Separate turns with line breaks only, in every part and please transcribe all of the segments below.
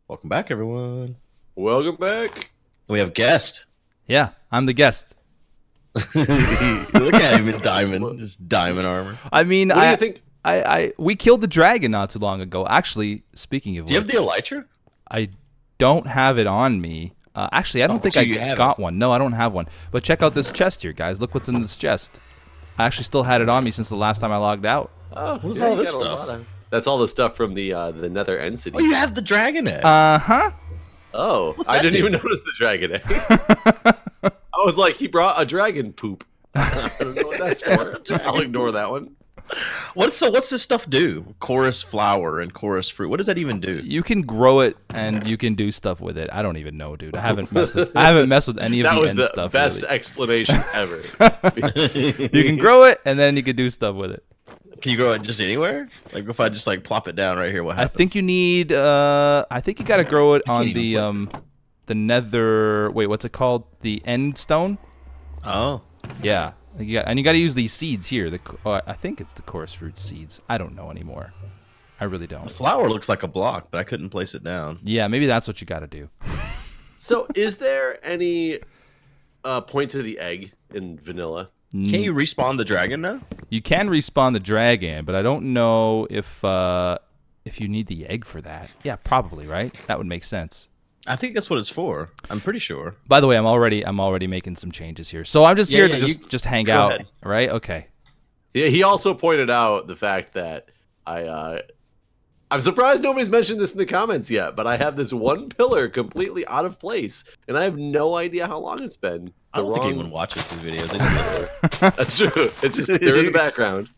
Welcome back, everyone.
Welcome back.
We have a guest.
Yeah, I'm the guest.
Look at him in diamond, just diamond armor.
I mean,
What do you think?
we killed the dragon not too long ago. Actually, speaking of
Do you have the elytra?
I don't have it on me. Actually, I don't think
so
I
you have
got one. No, I don't have one. But check out this chest here, guys. Look what's in this chest. I actually still had it on me since the last time I logged out.
Oh,
What's
yeah,
all
you
this
got a
stuff?
lot of- That's all the stuff from the Nether End City.
Oh, you have the dragon egg.
Uh-huh.
Oh,
What's
I
that
didn't
do?
even notice the dragon egg. I was like, he brought a dragon poop. I don't know what that's for. I'll ignore that one.
What's this stuff do? Chorus flower and chorus fruit. What does that even do?
You can grow it and you can do stuff with it. I don't even know, dude. I haven't messed with any of
That
the
was
end
the
stuff.
best
really.
explanation ever.
You can grow it and then you can do stuff with it.
Can you grow it just anywhere? Like if I just like plop it down right here, what
I
happens?
think you need I think you got to grow it on
can't even
the nether, wait, what's it called? The end stone?
Oh,
Yeah. And you got to use these seeds here. I think it's the chorus fruit seeds. I don't know anymore. I really
the
don't.
flower looks like a block, but I couldn't place it down.
Yeah, maybe that's what you got to do.
So, is there any point to the egg in vanilla?
Can you respawn the dragon now?
You can respawn the dragon, but I don't know if you need the egg for that. Yeah, probably, right? That would make sense.
I think that's what it's for. I'm pretty sure.
By the way, I'm already making some changes here. So I'm just here to just hang
go
out,
ahead.
right? Okay.
Yeah, he also pointed out the fact that I'm surprised nobody's mentioned this in the comments yet, but I have this one pillar completely out of place, and I have no idea how long it's been.
I don't think anyone watches these videos. They just listen.
That's true. It's just they're in the background.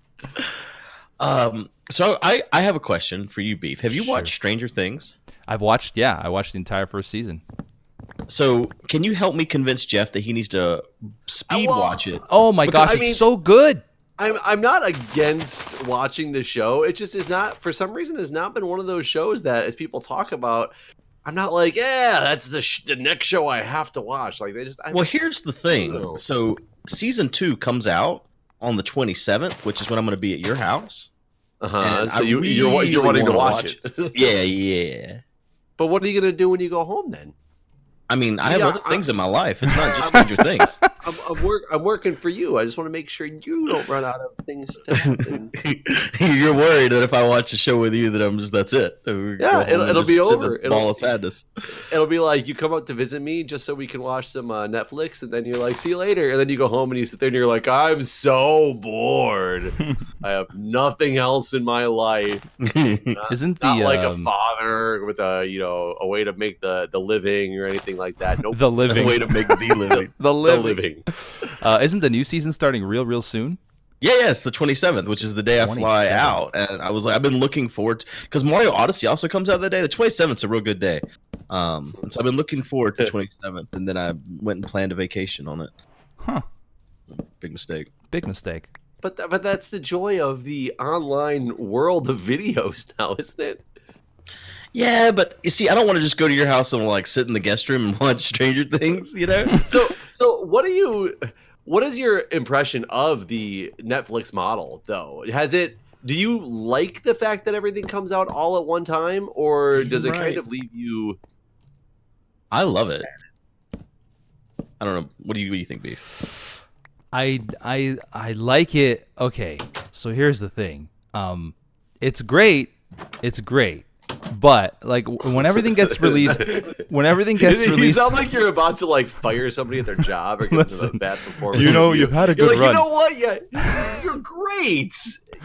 So I have a question for you, Beef. Have you
Sure.
watched Stranger Things?
I watched the entire first season.
So can you help me convince Jeff that he needs to speed watch it?
Oh my
Because,
gosh,
I mean-
it's so good.
I'm not against watching the show. It just is not, for some reason, has not been one of those shows that, as people talk about, I'm not like, yeah, that's the next show I have to watch. Like they just.
Well, here's the thing.
No.
So season 2 comes out on the 27th, which is when I'm going to be at your house. And
So
I
you're
really
wanting to
wanna
watch it.
Yeah.
But what are you gonna do when you go home then?
I mean, I
See,
have other things in my life. It's not just Stranger Things.
I'm working for you. I just want to make sure you don't run out of things to happen.
You're worried that if I watch a show with you, that that's it.
Yeah, it'll be over.
Ball of sadness.
It'll be like you come up to visit me just so we can watch some Netflix, and then you're like, see you later. And then you go home and you sit there and you're like, I'm so bored. I have nothing else in my life.
Isn't
Not
the
like a father with a way to make the living or anything like that. Nope.
the
A
living
way to make the living.
the
The
living.
living.
Isn't the new season starting real soon?
Yeah, it's the 27th, which is the day I fly
27th.
out, and I was like, I've been looking forward because Mario Odyssey also comes out that day. The 27th is a real good day, and so I've been looking forward to the 27th, and then I went and planned a vacation on it.
Huh.
Big mistake.
Big mistake.
But that's the joy of the online world of videos now, isn't it?
Yeah, but you see, I don't want to just go to your house and like sit in the guest room and watch Stranger Things, you know?
So what is your impression of the Netflix model though? Do you like the fact that everything comes out all at one time, or does it kind
Right.
of leave you?
I love it. I don't know. What do you think, Beef?
I like it. Okay, so here's the thing. It's great. But like when everything gets released,
You sound like you're about to like fire somebody at their job or give them
Listen,
a bad performance.
you know,
review.
you've had a
You're
good
like,
run.
You know what? Yeah, you're great.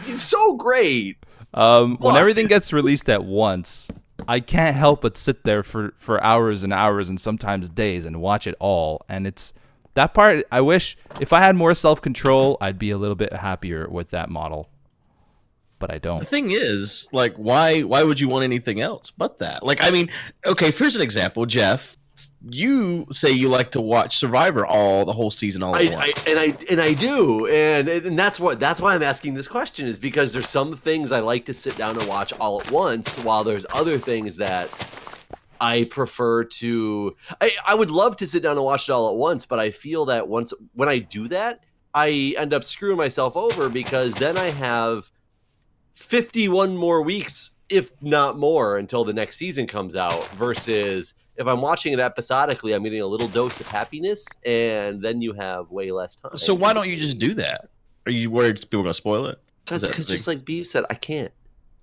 It's so great.
When
What?
everything gets released at once, I can't help but sit there for hours and hours and sometimes days and watch it all. And it's that part. I wish if I had more self-control, I'd be a little bit happier with that model. But I
The
don't.
thing is, like, why would you want anything else but that? Like, I mean, okay, here's an example, Jeff. You say you like to watch Survivor the whole season all at once.
I do, and that's why I'm asking this question, is because there's some things I like to sit down and watch all at once, while there's other things that I prefer to. I would love to sit down and watch it all at once, but I feel that when I do that, I end up screwing myself over because then I have 51 more weeks if not more, until the next season comes out. Versus if I'm watching it episodically, I'm getting a little dose of happiness, and then you have way less time.
So why don't you just do that? Are you worried people are gonna spoil it?
Because just like Beef said, I can't.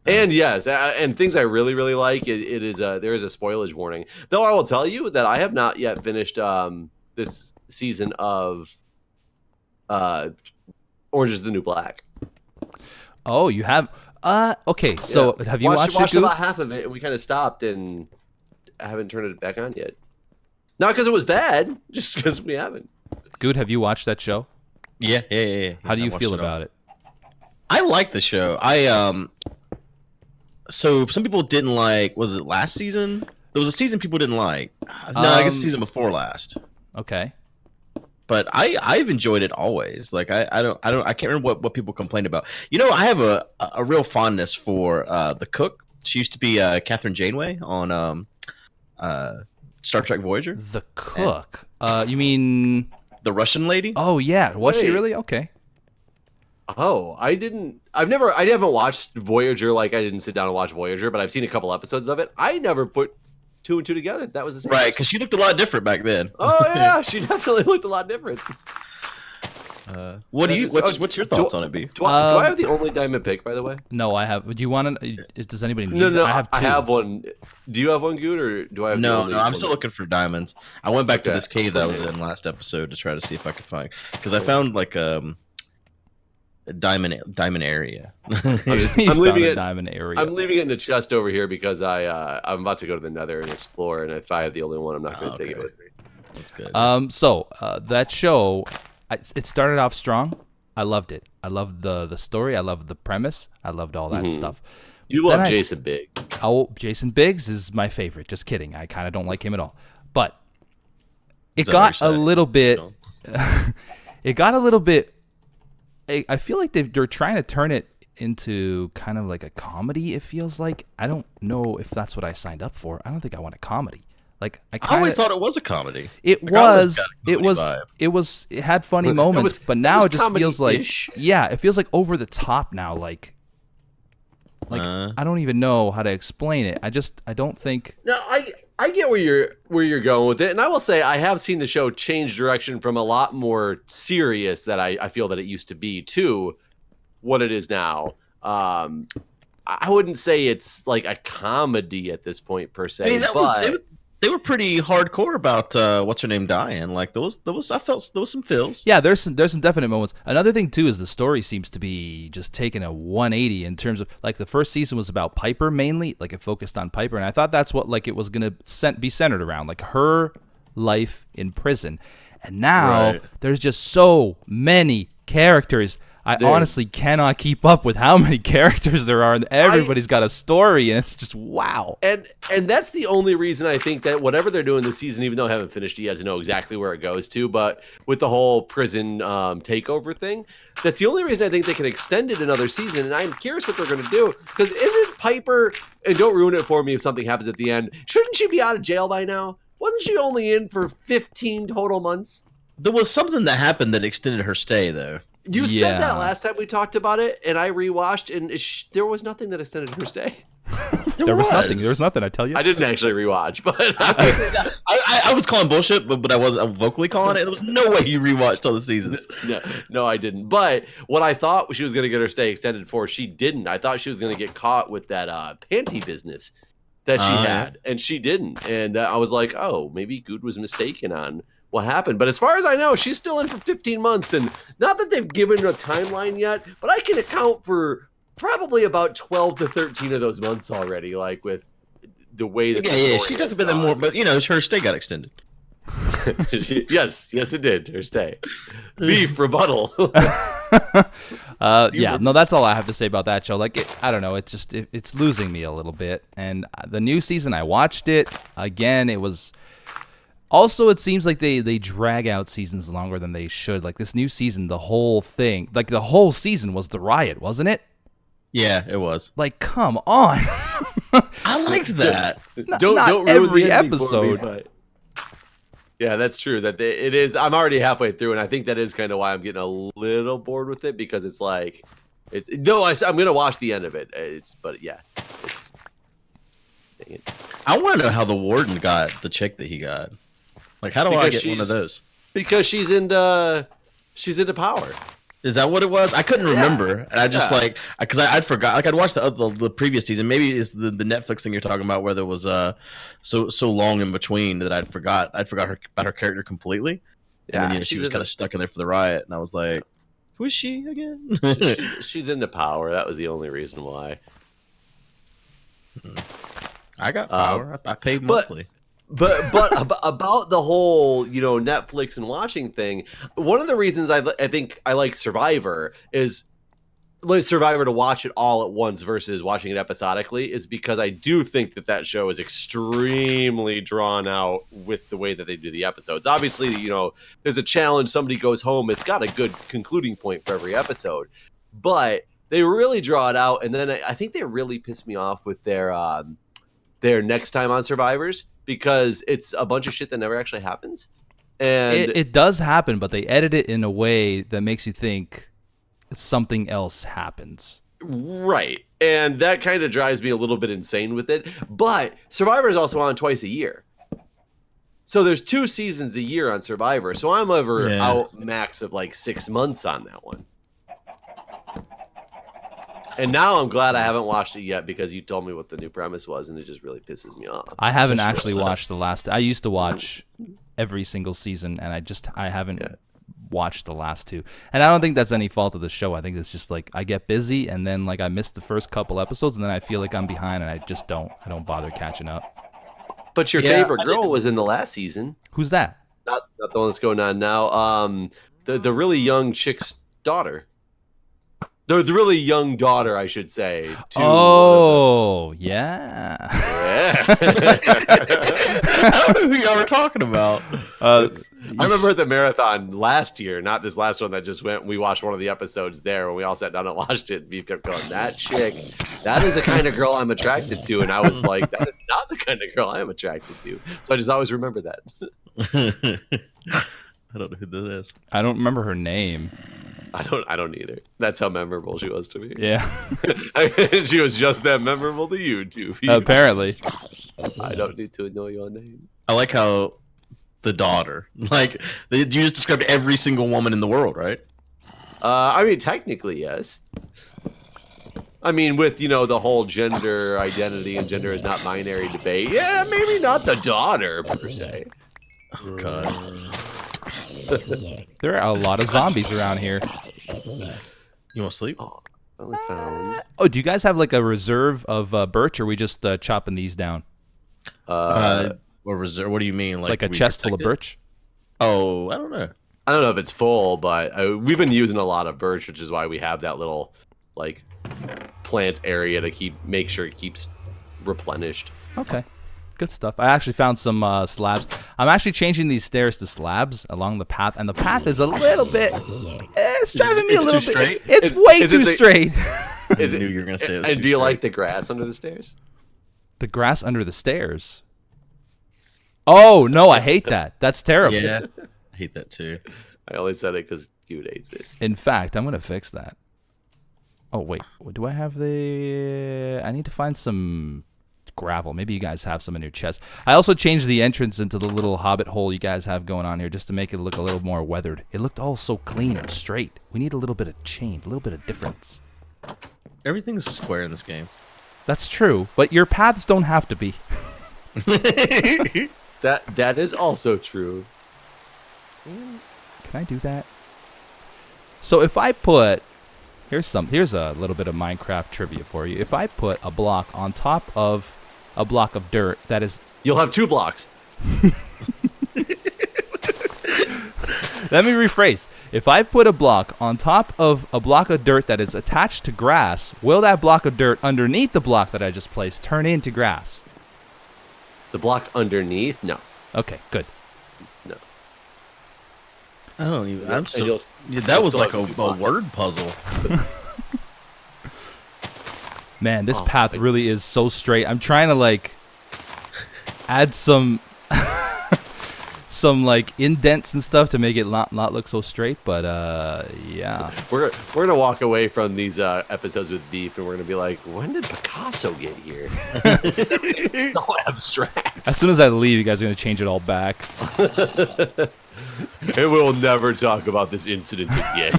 And yes, and things I really, really like, there is a spoilage warning. Though I will tell you that I have not yet finished this season of Orange is the New Black.
Oh, you have? Okay, so have you watched it, Guude?
About half of it, and we kind of stopped, and I haven't turned it back on yet. Not because it was bad, just because we haven't.
Guude, have you watched that show?
Yeah.
How do you feel about it?
I like the show. So some people didn't like. Was it last season? There was a season people didn't like. No, I guess season before last.
Okay.
But I've enjoyed it always. Like I can't remember what people complained about. You know, I have a real fondness for the cook. She used to be Catherine Janeway on Star Trek Voyager.
The cook. You mean
the Russian lady?
Oh yeah, was she really? Okay.
Oh, I haven't watched Voyager. Like I didn't sit down and watch Voyager, but I've seen a couple episodes of it. I never put two and two together. That was the same.
Right, because she looked a lot different back then.
Oh yeah, she definitely looked a lot different.
What's your thoughts on it, B?
Do I have the only diamond pick, by the way?
No, I have. Do you want to? Does anybody need?
No,
I have two.
I have one. Do you have one, Guude, or do I have?
No, I'm still looking for diamonds. I went back to this cave that I was in last episode to try to see if I could find, because I found like a diamond area.
I'm leaving it. Diamond area.
I'm leaving it in the chest over here because I'm about to go to the Nether and explore. And if I have the only one, I'm not going to take it with me.
That's good.
So that show, it started off strong. I loved it. I loved the story. I loved the premise. I loved all that stuff.
You love Jason Biggs.
Oh, Jason Biggs is my favorite. Just kidding. I kind of don't like him at all. But it got a little bit. It got a little bit. I feel like they're trying to turn it into kind of like a comedy. It feels like. I don't know if that's what I signed up for. I don't think I want a comedy. Like I always
thought it was a comedy.
It had funny moments, but now it just feels like it feels like over the top now. Like I don't even know how to explain it. I don't think.
No, I get where you're going with it, and I will say I have seen the show change direction from a lot more serious that I feel that it used to be to what it is now. I wouldn't say it's like a comedy at this point per se. I mean,
they were pretty hardcore about what's her name dying. Like I felt there was some feels.
Yeah, there's some definite moments. Another thing too is the story seems to be just taking a 180 in terms of like the first season was about Piper mainly, like it focused on Piper, and I thought that's what like it was gonna be centered around, like her life in prison, and now there's just so many characters. I honestly cannot keep up with how many characters there are, and everybody's got a story, and it's just wow.
And that's the only reason I think that whatever they're doing this season, even though I haven't finished it yet to know exactly where it goes to, but with the whole prison takeover thing, that's the only reason I think they can extend it another season, and I'm curious what they're going to do, because isn't Piper, and don't ruin it for me if something happens at the end, shouldn't she be out of jail by now? Wasn't she only in for 15 total months?
There was something that happened that extended her stay, though.
You said that last time we talked about it, and I rewatched, and there was nothing that extended her stay.
There was nothing. There was nothing. I tell you.
I didn't actually rewatch, but
I was calling bullshit, but I wasn't vocally calling it. There was no way you rewatched all the seasons.
No, I didn't. But what I thought she was going to get her stay extended for, she didn't. I thought she was going to get caught with that panty business that she had, and she didn't. And I was like, oh, maybe Guude was mistaken on what happened. But as far as I know, she's still in for 15 months, and not that they've given a timeline yet, but I can account for probably about 12 to 13 of those months already, like with the way that
she's definitely been there more, but her stay got extended.
yes it did, her stay. Beef rebuttal.
No, that's all I have to say about that show. Like I don't know, it's losing me a little bit. And the new season, I watched it again. It was also, it seems like they drag out seasons longer than they should. Like this new season, the whole season was the riot, wasn't it?
Yeah, it was.
Like, come on.
I liked that.
Don't every episode.
But yeah, that's true. That it is. I'm already halfway through, and I think that is kind of why I'm getting a little bored with it, because it's like, I'm gonna watch the end of it. But yeah, Dang it.
I want to know how the warden got the chick that he got. Like, how do I get one of those?
Because she's into power.
Is that what it was? I couldn't remember, and I just because I'd forgot. Like I'd watched the previous season. Maybe it's the Netflix thing you're talking about, where there was so long in between that I'd forgot about her character completely. And then she was kind of stuck in there for the riot, and I was like, who is she again?
she's into power. That was the only reason why.
I got power. I paid monthly.
But about the whole Netflix and watching thing, one of the reasons I think I like Survivor to watch it all at once versus watching it episodically is because I do think that show is extremely drawn out with the way that they do the episodes. Obviously, there's a challenge, somebody goes home, it's got a good concluding point for every episode, but they really draw it out. And then I think they really pissed me off with their next time on Survivors, because it's a bunch of shit that never actually happens. And
it does happen, but they edit it in a way that makes you think something else happens.
Right. And that kind of drives me a little bit insane with it. But Survivor is also on twice a year. So there's 2 seasons a year on Survivor. So I'm out max of like 6 months on that one. And now I'm glad I haven't watched it yet because you told me what the new premise was, and it just really pisses me off.
I haven't actually watched the last. I used to watch every single season, and I haven't watched the last 2. And I don't think that's any fault of the show. I think it's just like I get busy, and then like I miss the first couple episodes, and then I feel like I'm behind, and I don't bother catching up.
But your favorite girl was in the last season.
Who's that?
Not the one that's going on now. The really young chick's daughter. The really young daughter, I should say.
Oh, yeah.
I don't know who y'all were talking about.
I remember at the marathon last year, not this last one that just went. We watched one of the episodes there when we all sat down and watched it. And Beef kept going, that chick, that is the kind of girl I'm attracted to. And I was like, that is not the kind of girl I am attracted to. So I just always remember that.
I don't know who that is.
I don't remember her name.
I don't either. That's how memorable she was to me.
Yeah.
She was just that memorable to you, too.
Apparently.
I don't need to know your name.
I like how the daughter, like, you just described every single woman in the world, right?
I mean, technically, yes. I mean, with, the whole gender identity and gender is not binary debate. Yeah, maybe not the daughter, per se.
Oh, God.
There are a lot of zombies around here.
You want to sleep?
Oh, do you guys have like a reserve of birch, or are we just chopping these down?
Or reserve? What do you mean?
Like a chest full of birch?
Oh, I don't know.
I don't know if it's full, but we've been using a lot of birch, which is why we have that little like plant area to make sure it keeps replenished.
Okay. Good stuff. I actually found some slabs. I'm actually changing these stairs to slabs along the path, and the path is a little bit. It's driving me a little bit.
Straight?
It's way too straight.
Is it?
I knew you were gonna say it was
and
too
do you
straight.
like the grass under the stairs?
The grass under the stairs. Oh no, I hate that. That's terrible.
Yeah, I hate that too.
I only said it because Guude hates it.
In fact, I'm gonna fix that. Oh wait, do I have the? I need to find some gravel. Maybe you guys have some in your chest. I also changed the entrance into the little hobbit hole you guys have going on here just to make it look a little more weathered. It looked all so clean and straight. We need a little bit of change, a little bit of difference.
Everything's square in this game.
That's true, but your paths don't have to be.
That is also true.
Can I do that? So if I put here's a little bit of Minecraft trivia for you. If I put a block on top of a block of dirt that is...
You'll have 2 blocks.
Let me rephrase. If I put a block on top of a block of dirt that is attached to grass, will that block of dirt underneath the block that I just placed turn into grass?
The block underneath? No.
Okay, good.
No.
I don't even. I'm so.
You'll
That was
still
like
have
a word puzzle.
Man, this path really is so straight. I'm trying to like add some some like indents and stuff to make it not look so straight. But yeah,
we're gonna walk away from these episodes with Beef, and we're gonna be like, when did Picasso get here? So abstract.
As soon as I leave, you guys are gonna change it all back.
And we'll never talk about this incident again.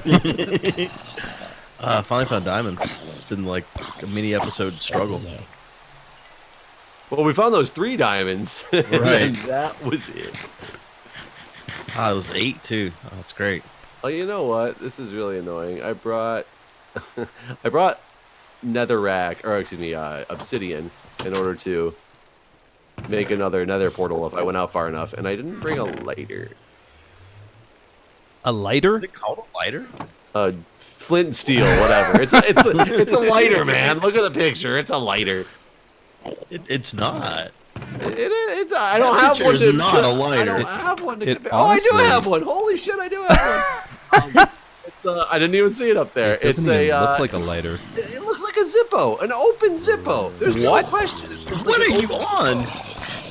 Finally found diamonds. It's been like a mini episode struggle.
Well, we found those 3 diamonds.
Right.
And that was it.
Ah, it was 8 too. Oh, that's great.
Oh, you know what? This is really annoying. I brought obsidian in order to make another nether portal if I went out far enough, and I didn't bring a lighter.
A lighter?
Is it called a lighter?
Flint and steel, whatever. It's a lighter, man. Look at the picture. It's a lighter.
It's not.
It's I don't have one.
It's
To,
not a lighter.
I don't have one to compare.
Honestly,
I do have one. Holy shit, I do have one. It's I didn't even see it up there.
It doesn't even look like a lighter.
It looks like a Zippo, an open Zippo. There's no question.
What are you on?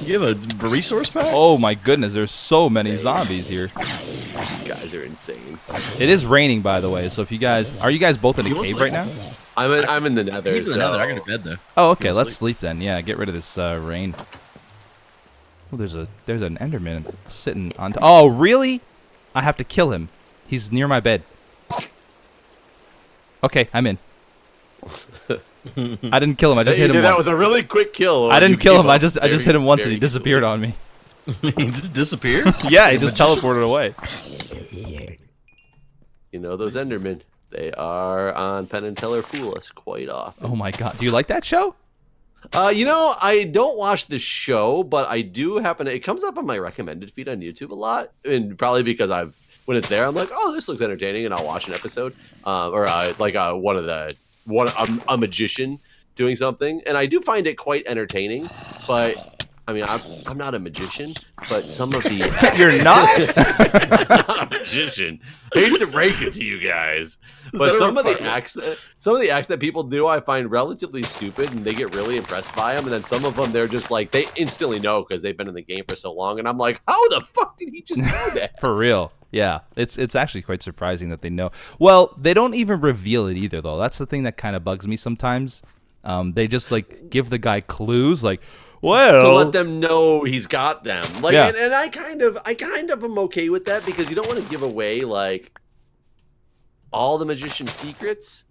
You have a resource pack?
Oh my goodness, there's so many zombies here.
You guys are insane.
It is raining, by the way. So if you guys are you guys both in a cave right now?
I'm in the nether.
He's in the nether. I got to bed though.
Oh, okay. Let's sleep then. Yeah, get rid of this rain. Oh, there's an Enderman sitting on. Oh, really? I have to kill him. He's near my bed. Okay, I'm in. I didn't kill him. I just hit him.
That
once.
was a really quick kill.
I didn't kill him. I just hit him once and he disappeared on me.
He just disappeared?
Yeah, he just teleported away.
You know those Endermen. They are on Penn and Teller Fool us quite often.
Oh my god. Do you like that show?
You know, I don't watch the show, but I do happen to. It comes up on my recommended feed on YouTube a lot, and probably because when it's there, I'm like, oh, this looks entertaining, and I'll watch an episode, or a magician doing something, and I do find it quite entertaining. But I mean, I'm not a magician, but some of the
You're not?
I'm not a magician. I hate to break it to you guys, but some of the acts that people do, I find relatively stupid, and they get really impressed by them. And then some of them, they're just like they instantly know because they've been in the game for so long, and I'm like, how the fuck did he just know that?
For real. Yeah, it's actually quite surprising that they know. Well, they don't even reveal it either, though. That's the thing that kind of bugs me sometimes. They just like give the guy clues, like, well,
to let them know he's got them. Like,
yeah.
and I kind of am okay with that because you don't want to give away like all the magician's secrets.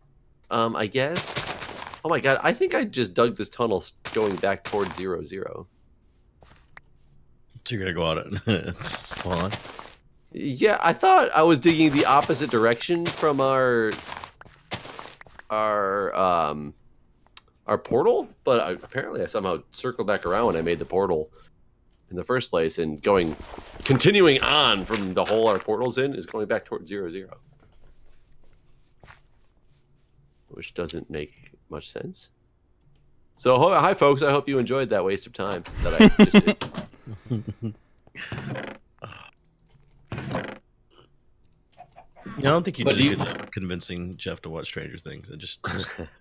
I guess. Oh my god, I think I just dug this tunnel going back towards 0-0.
So you're gonna go out and spawn?
Yeah, I thought I was digging the opposite direction from our portal, but apparently I somehow circled back around when I made the portal in the first place, and continuing on from the hole our portal's in is going back towards 0-0. Which doesn't make much sense. So, hi folks, I hope you enjoyed that waste of time that I just did.
I don't think you did a good job convincing Jeff to watch Stranger Things. I just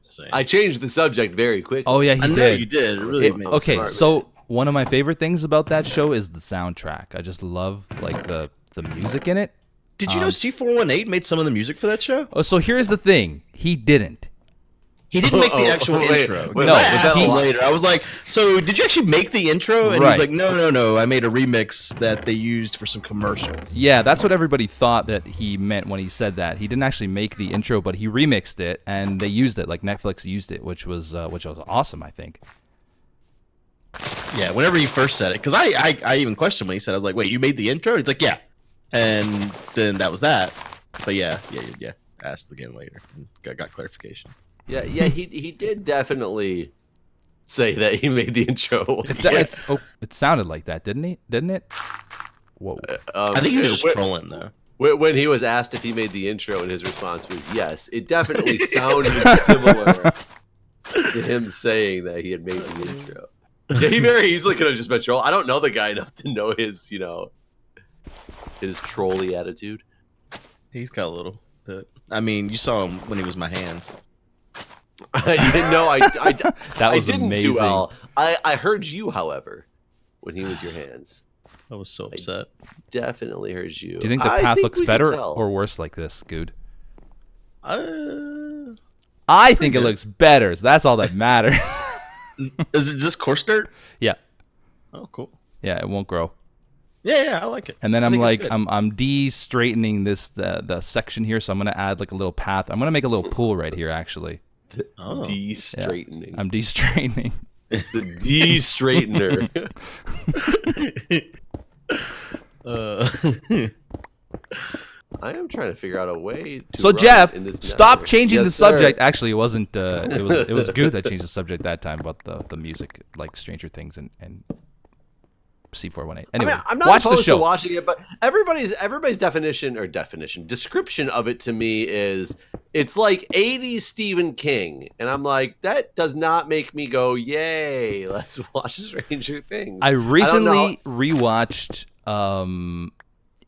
saying.
I changed the subject very quickly.
Oh yeah, he
I know
did.
you did. It really made me
okay,
smart,
so
man.
one of my favorite things about that show is the soundtrack. I just love like the music in it.
Did you know C418 made some of the music for that show?
Oh, so here's the thing. He didn't.
He didn't make the actual intro.
wait,
No,
I
was
asked
that
him
a-
later. I was like, "So did you actually make the intro?" And
Right.
he's like, "No. I made a remix that they used for some commercials."
Yeah, that's what everybody thought that he meant when he said that. He didn't actually make the intro, but he remixed it and they used it. Like Netflix used it, which was awesome, I think.
Yeah, whenever he first said it, because I even questioned when he said, I was like, "Wait, you made the intro?" He's like, "Yeah," and then that was that. But yeah. Asked again later, and got clarification.
Yeah, he did definitely say that he made the intro.
It sounded like that, didn't it? Whoa.
I think he was just trolling though.
When he was asked if he made the intro, and his response was yes, it definitely sounded similar to him saying that he had made the intro. Yeah, he very easily could have just been troll. I don't know the guy enough to know his trolly attitude.
He's got a little bit. I mean, you saw him when he was my hands.
You didn't know
That was
I didn't
amazing.
too well. I heard you, however, when he was your hands.
I was so upset.
Definitely heard you.
Do you think the path looks better or worse like this, Guude? I think it looks better. So that's all that matters.
Is this coarse dirt?
Yeah.
Oh, cool.
Yeah, it won't grow.
Yeah, I like it.
And then I'm de-straightening the section here, so I'm gonna add like a little path. I'm gonna make a little pool right here, actually.
De-straightening.
Yeah, I'm de-straightening.
It's the de-straightener. I am trying to figure out a way to.
So Jeff,
in this
stop
network.
changing
Yes,
the
sir.
subject. Actually, it wasn't. It was Guude that changed the subject that time about the music, like Stranger Things and C418. Anyway,
I mean, I'm not
watch the
opposed
show.
to watching it, but everybody's description of it to me is it's like 80s Stephen King, and I'm like, that does not make me go, yay, let's watch Stranger Things.
I recently rewatched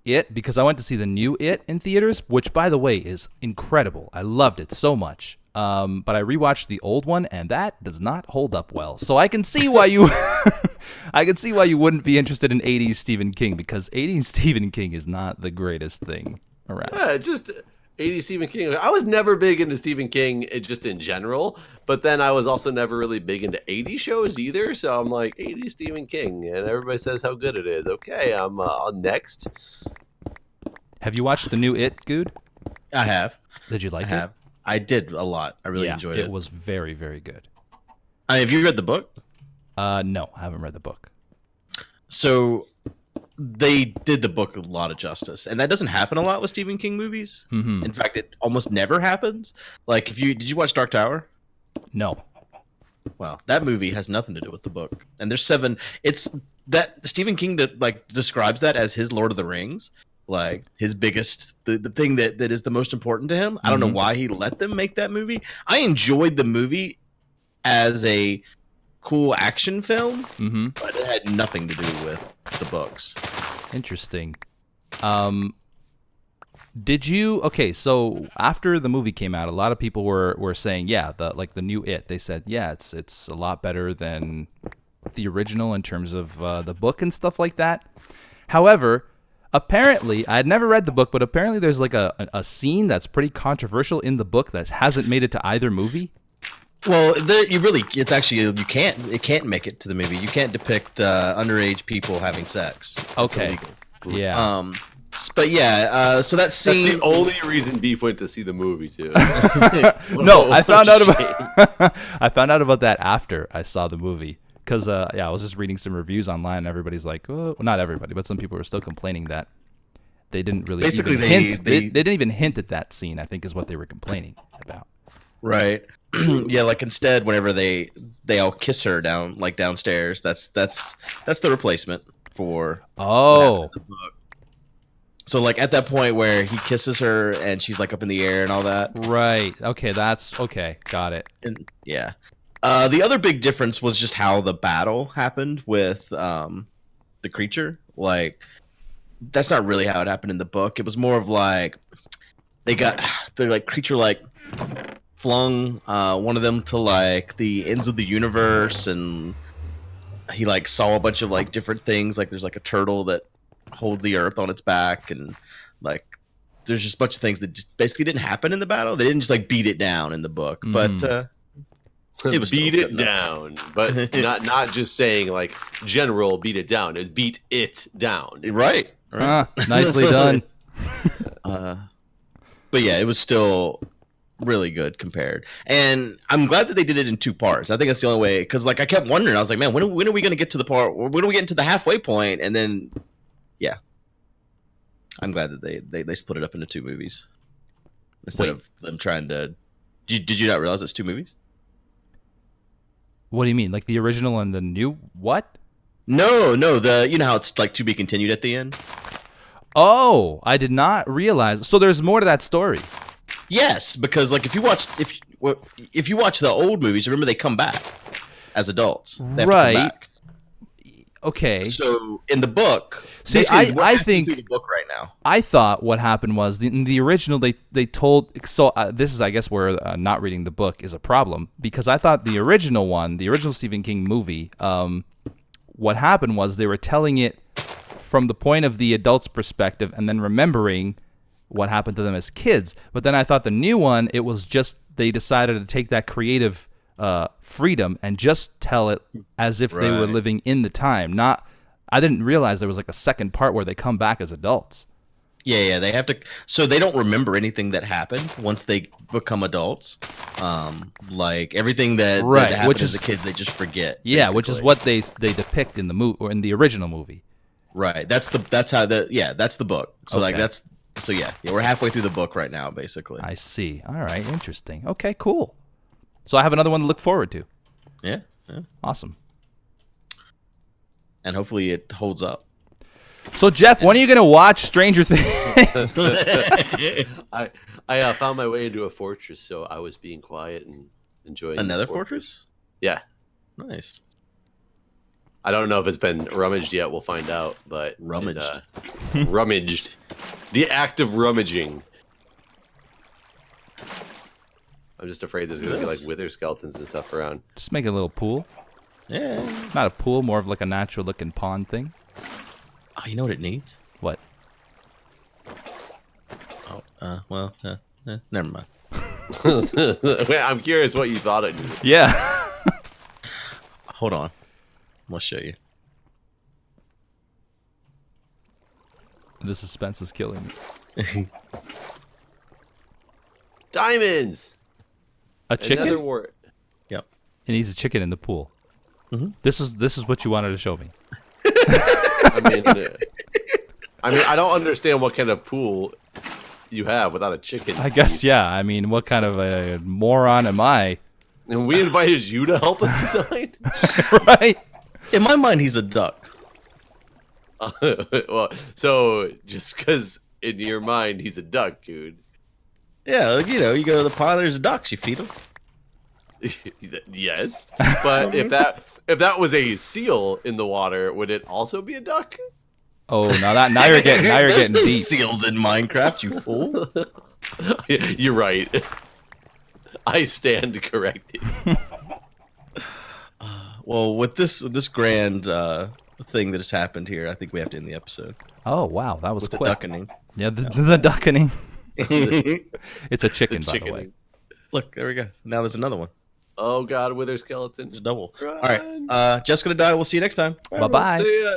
It because I went to see the new It in theaters, which by the way is incredible. I loved it so much. But I rewatched the old one, and that does not hold up well. So I can see why you, I can see why you wouldn't be interested in 80s Stephen King, because 80s Stephen King is not the greatest thing around.
Yeah, just 80s Stephen King. I was never big into Stephen King just in general, but then I was also never really big into 80s shows either. So I'm like 80s Stephen King, and everybody says how good it is. Okay, I'm on next.
Have you watched the new It, Guude?
I have.
Did you like it?
I did a lot. I really enjoyed it.
It was very, very good.
Have you read the book?
No, I haven't read the book.
So they did the book a lot of justice, and that doesn't happen a lot with Stephen King movies.
Mm-hmm.
In fact, it almost never happens. Like, did you watch Dark Tower?
No.
Well, that movie has nothing to do with the book, and there's 7. It's that Stephen King that like describes that as his Lord of the Rings. Like his biggest, the thing that is the most important to him. I don't know why he let them make that movie. I enjoyed the movie as a cool action film, but it had nothing to do with the books.
Interesting. Did you? Okay, so after the movie came out, a lot of people were saying, yeah, the new It. They said, yeah, it's a lot better than the original in terms of the book and stuff like that. However, apparently, I had never read the book, but apparently there's like a scene that's pretty controversial in the book that hasn't made it to either movie.
Well, it can't make it to the movie. You can't depict underage people having sex. It's
Okay.
illegal.
Yeah.
But yeah, so that scene.
That's the only reason Beef went to see the movie too.
No, I found out about that after I saw the movie. Because, I was just reading some reviews online, and everybody's like, oh, well, not everybody, but some people were still complaining that they didn't really
Basically,
they didn't even hint at that scene, I think is what they were complaining about.
Right. Yeah, like instead, whenever they all kiss her downstairs, that's the replacement for what happened in the book. So like at that point where he kisses her and she's like up in the air and all that.
Right. Okay, got it.
And yeah. The other big difference was just how the battle happened with the creature. Like, that's not really how it happened in the book. It was more of like the creature like flung one of them to like the ends of the universe, and he like saw a bunch of like different things. Like there's like a turtle that holds the earth on its back, and like there's just a bunch of things that just basically didn't happen in the battle. They didn't just like beat it down in the book, but.
It was beat it down, but not just saying like general beat it down. It's beat it down.
Right.
Nicely done.
But yeah, it was still really good compared, and I'm glad that they did it in 2 parts. I think that's the only way, because like I kept wondering, I was like, man, when are we going to get to the part? When are we getting to the halfway point? And then, yeah, I'm glad that they split it up into 2 movies instead of them trying to. Did you not realize it's 2 movies?
What do you mean? Like the original and the new what?
No, you know how it's like to be continued at the end?
Oh, I did not realize. So there's more to that story.
Yes, because like if you watch the old movies, remember they come back as adults. They have to come back.
Okay.
So in the book,
see, I think
through the book right now.
I thought what happened was in the original they told. So this is, I guess, where not reading the book is a problem, because I thought the original Stephen King movie, what happened was they were telling it from the point of the adult's perspective and then remembering what happened to them as kids. But then I thought the new one, it was just they decided to take that creative freedom and just tell it as if they were living in the time. I didn't realize there was like a second part where they come back as adults.
Yeah, they have to. So they don't remember anything that happened once they become adults. Like everything that happened as a kid, they just forget.
Yeah,
basically.
which is what they depict in the movie or in the original movie.
Right. That's the book. So we're halfway through the book right now, basically.
I see. All right, interesting. Okay, cool. So I have another one to look forward to.
Yeah.
Awesome.
And hopefully it holds up.
So Jeff, when are you gonna watch Stranger Things?
I found my way into a fortress, so I was being quiet and enjoying
another fortress.
Yeah,
nice.
I don't know if it's been rummaged yet. We'll find out. But
rummaged,
rummaged, the act of rummaging. I'm just afraid there's gonna be like wither skeletons and stuff around.
Just make a little pool.
Yeah,
not a pool, more of like a natural looking pond thing.
Oh, you know what it needs?
What?
Oh, never mind.
Wait, I'm curious what you thought it needed.
Yeah.
Hold on. I'll show you.
The suspense is killing me.
Diamonds.
A chicken?
Another word.
Yep.
It needs a chicken in the pool.
Mm-hmm.
This is what you wanted to show me.
I mean, I don't understand what kind of pool you have without a chicken.
I guess, yeah. I mean, what kind of a moron am I?
And we invited you to help us design?
Right?
In my mind, he's a duck.
Well, so just because in your mind he's a duck, dude.
Yeah, like, you go to the pond, there's ducks, you feed them.
Yes, but if that was a seal in the water, would it also be a duck?
Oh, now you're getting
There's no
deep.
seals in Minecraft, you fool.
You're right. I stand corrected.
Well, with this grand thing that has happened here, I think we have to end the episode.
Oh wow, that was
with
quick.
The duckening.
Yeah, the duckening. It's a chicken, by the way.
Look, there we go. Now there's another one.
Oh God, wither skeleton.
It's double.
Run.
All right, Jeff's gonna die. We'll see you next time.
Bye bye.
See ya.